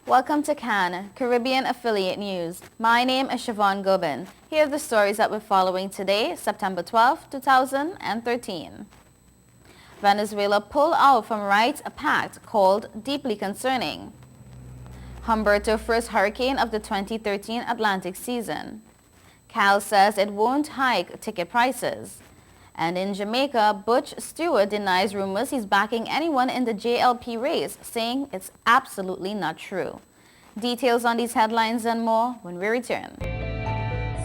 Welcome to Cannes, Caribbean Affiliate News. My name is Siobhan Gobin. Here are the stories that we're following today, September 12, 2013. Venezuela pull out from rights pact called deeply concerning. Humberto first hurricane of the 2013 Atlantic season. Cal says it won't hike ticket prices. And in Jamaica, Butch Stewart denies rumors he's backing anyone in the JLP race, saying it's absolutely not true. Details on these headlines and more when we return.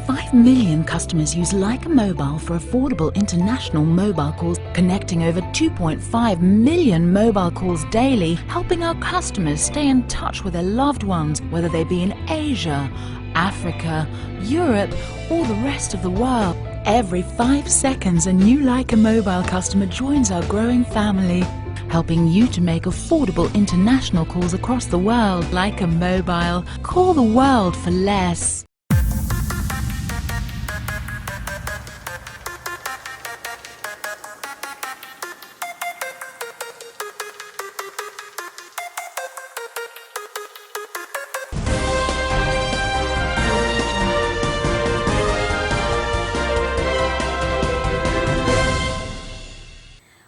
5 million customers use Leica Mobile for affordable international mobile calls, connecting over 2.5 million mobile calls daily, helping our customers stay in touch with their loved ones, whether they be in Asia, Africa, Europe, or the rest of the world. Every 5 seconds, a new Leica Mobile customer joins our growing family, helping you to make affordable international calls across the world. Leica Mobile. Call the world for less.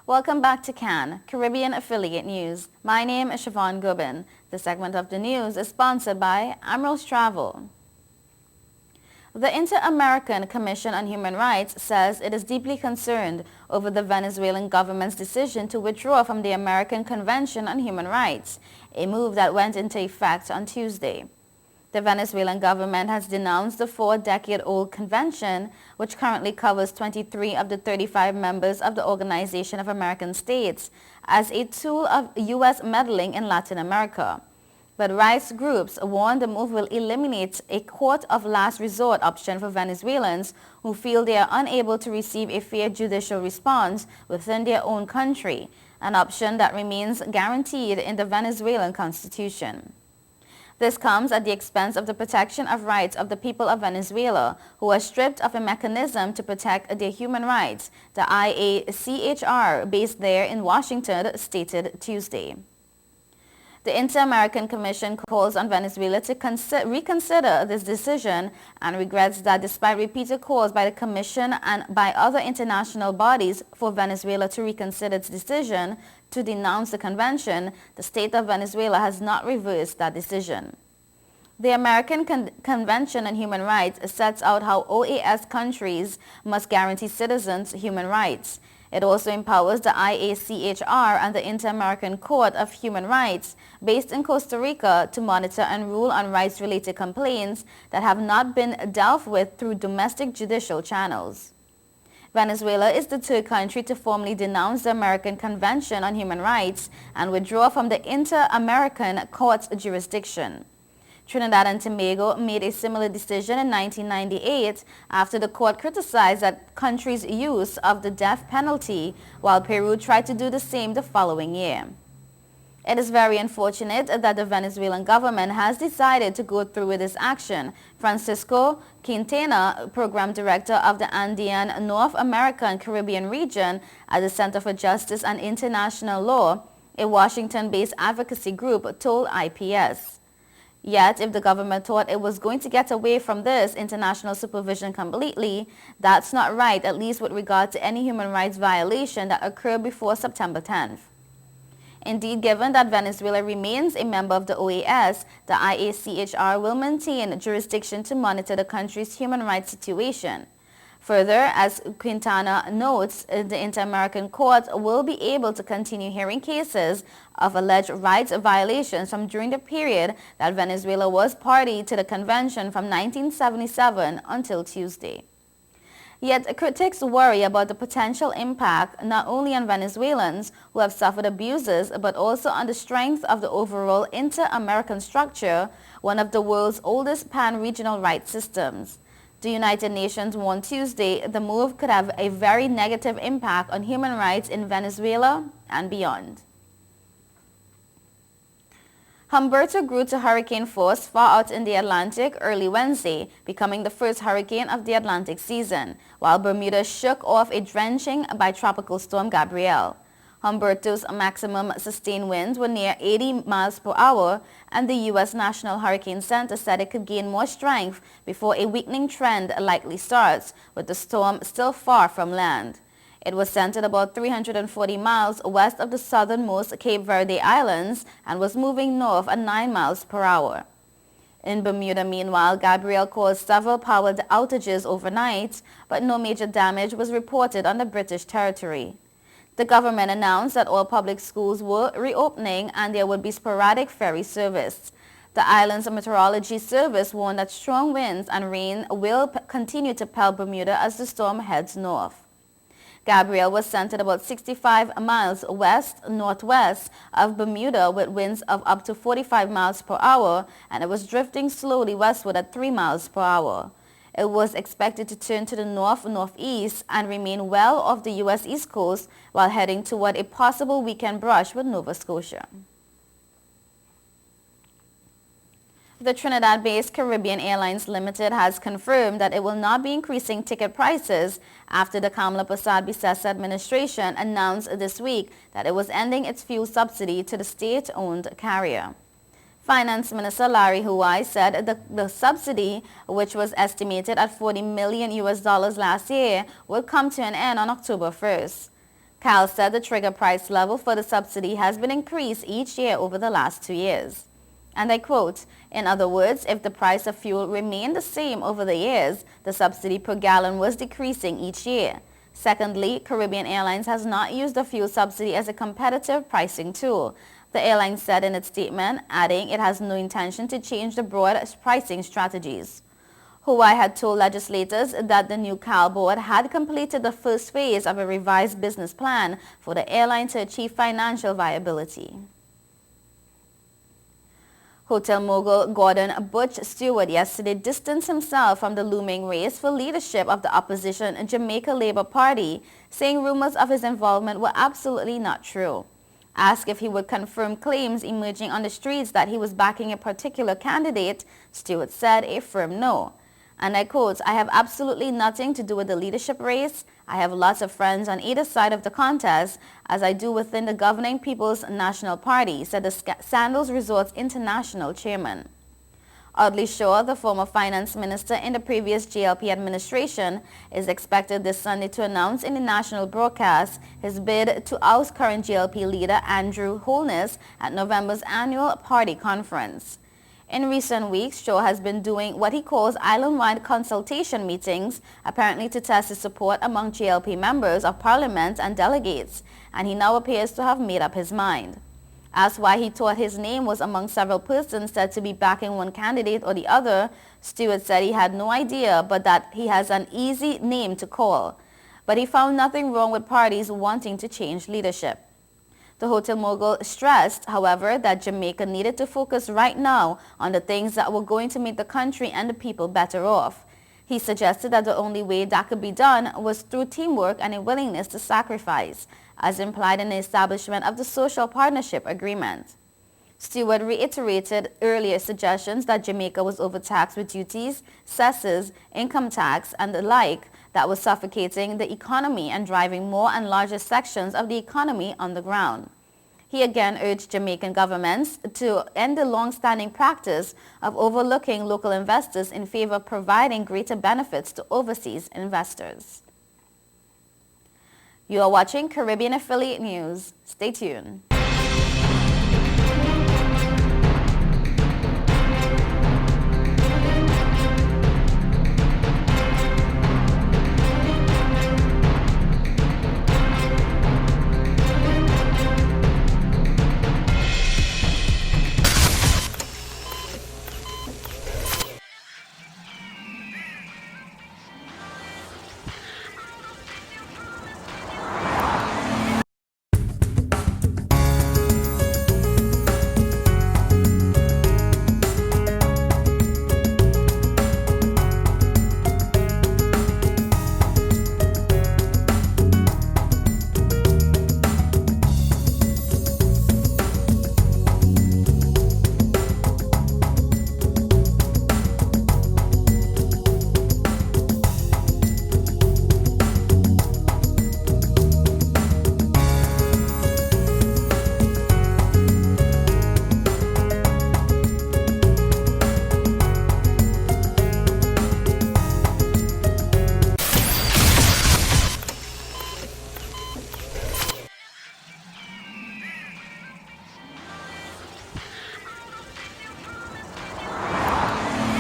Welcome back to Cannes, Caribbean Affiliate News. My name is Siobhan Gobin. This segment of the news is sponsored by Amirals Travel. The InterAmerican Commission on Human Rights says it is deeply concerned over the Venezuelan government's decision to withdraw from the American Convention on Human Rights, a move that went into effect on Tuesday. The Venezuelan government has denounced the 4-decade-old convention, which currently covers 23 of the 35 members of the Organization of American States, as a tool of U.S. meddling in Latin America. But rights groups warn the move will eliminate a court of last resort option for Venezuelans who feel they are unable to receive a fair judicial response within their own country, an option that remains guaranteed in the Venezuelan constitution. This comes at the expense of the protection of rights of the people of Venezuela, who are stripped of a mechanism to protect their human rights, the IACHR, based there in Washington, stated Tuesday. The Inter-American Commission calls on Venezuela to reconsider this decision and regrets that despite repeated calls by the Commission and by other international bodies for Venezuela to reconsider its decision to denounce the convention, the state of Venezuela has not reversed that decision. The American Convention on Human Rights sets out how OAS countries must guarantee citizens human rights. It also empowers the IACHR and the Inter-American Court of Human Rights, based in Costa Rica, to monitor and rule on rights-related complaints that have not been dealt with through domestic judicial channels. Venezuela is the third country to formally denounce the American Convention on Human Rights and withdraw from the Inter-American Court's jurisdiction. Trinidad and Tobago made a similar decision in 1998 after the court criticized that country's use of the death penalty, while Peru tried to do the same the following year. It is very unfortunate that the Venezuelan government has decided to go through with this action. Francisco Quintana, Program Director of the Andean North America and Caribbean region at the Center for Justice and International Law, a Washington-based advocacy group, told IPS. Yet, if the government thought it was going to get away from this international supervision completely, that's not right, at least with regard to any human rights violation that occurred before September 10th. Indeed, given that Venezuela remains a member of the OAS, the IACHR will maintain jurisdiction to monitor the country's human rights situation. Further, as Quintana notes, the Inter-American Court will be able to continue hearing cases of alleged rights violations from during the period that Venezuela was party to the convention from 1977 until Tuesday. Yet critics worry about the potential impact not only on Venezuelans who have suffered abuses, but also on the strength of the overall Inter-American structure, one of the world's oldest pan-regional rights systems. The United Nations warned Tuesday the move could have a very negative impact on human rights in Venezuela and beyond. Humberto grew to hurricane force far out in the Atlantic early Wednesday, becoming the first hurricane of the Atlantic season, while Bermuda shook off a drenching by Tropical Storm Gabrielle. Humberto's maximum sustained winds were near 80 miles per hour, and the U.S. National Hurricane Center said it could gain more strength before a weakening trend likely starts, with the storm still far from land. It was centered about 340 miles west of the southernmost Cape Verde Islands and was moving north at 9 miles per hour. In Bermuda, meanwhile, Gabrielle caused several power outages overnight, but no major damage was reported on the British territory. The government announced that all public schools were reopening and there would be sporadic ferry service. The island's meteorology service warned that strong winds and rain will continue to pelt Bermuda as the storm heads north. Gabrielle was centered about 65 miles west-northwest of Bermuda with winds of up to 45 miles per hour, and it was drifting slowly westward at 3 miles per hour. It was expected to turn to the north-northeast and remain well off the U.S. East Coast while heading toward a possible weekend brush with Nova Scotia. The Trinidad-based Caribbean Airlines Limited has confirmed that it will not be increasing ticket prices after the Kamala Persad-Bissessar administration announced this week that it was ending its fuel subsidy to the state-owned carrier. Finance Minister Larry Huai said the subsidy, which was estimated at $40 million last year, would come to an end on October 1st. CAL said the trigger price level for the subsidy has been increased each year over the last 2 years. And I quote, "In other words, if the price of fuel remained the same over the years, the subsidy per gallon was decreasing each year. Secondly, Caribbean Airlines has not used the fuel subsidy as a competitive pricing tool," the airline said in its statement, adding it has no intention to change the broad pricing strategies. Hawaii had told legislators that the new CAL board had completed the first phase of a revised business plan for the airline to achieve financial viability. Hotel mogul Gordon "Butch" Stewart yesterday distanced himself from the looming race for leadership of the opposition Jamaica Labour Party, saying rumors of his involvement were absolutely not true. Asked if he would confirm claims emerging on the streets that he was backing a particular candidate, Stewart said a firm no. And I quote, "I have absolutely nothing to do with the leadership race. I have lots of friends on either side of the contest, as I do within the governing People's National Party," said the Sandals Resorts International chairman. Audley Shaw, the former finance minister in the previous JLP administration, is expected this Sunday to announce in the national broadcast his bid to oust current JLP leader Andrew Holness at November's annual party conference. In recent weeks, Shaw has been doing what he calls island-wide consultation meetings, apparently to test his support among JLP members of parliament and delegates, and he now appears to have made up his mind. Asked why he thought his name was among several persons said to be backing one candidate or the other, Stewart said he had no idea, but that he has an easy name to call. But he found nothing wrong with parties wanting to change leadership. The hotel mogul stressed, however, that Jamaica needed to focus right now on the things that were going to make the country and the people better off. He suggested that the only way that could be done was through teamwork and a willingness to sacrifice, as implied in the establishment of the Social Partnership Agreement. Stewart reiterated earlier suggestions that Jamaica was overtaxed with duties, cesses, income tax, and the like that was suffocating the economy and driving more and larger sections of the economy on the ground. He again urged Jamaican governments to end the long-standing practice of overlooking local investors in favor of providing greater benefits to overseas investors. You are watching Caribbean Affiliate News. Stay tuned.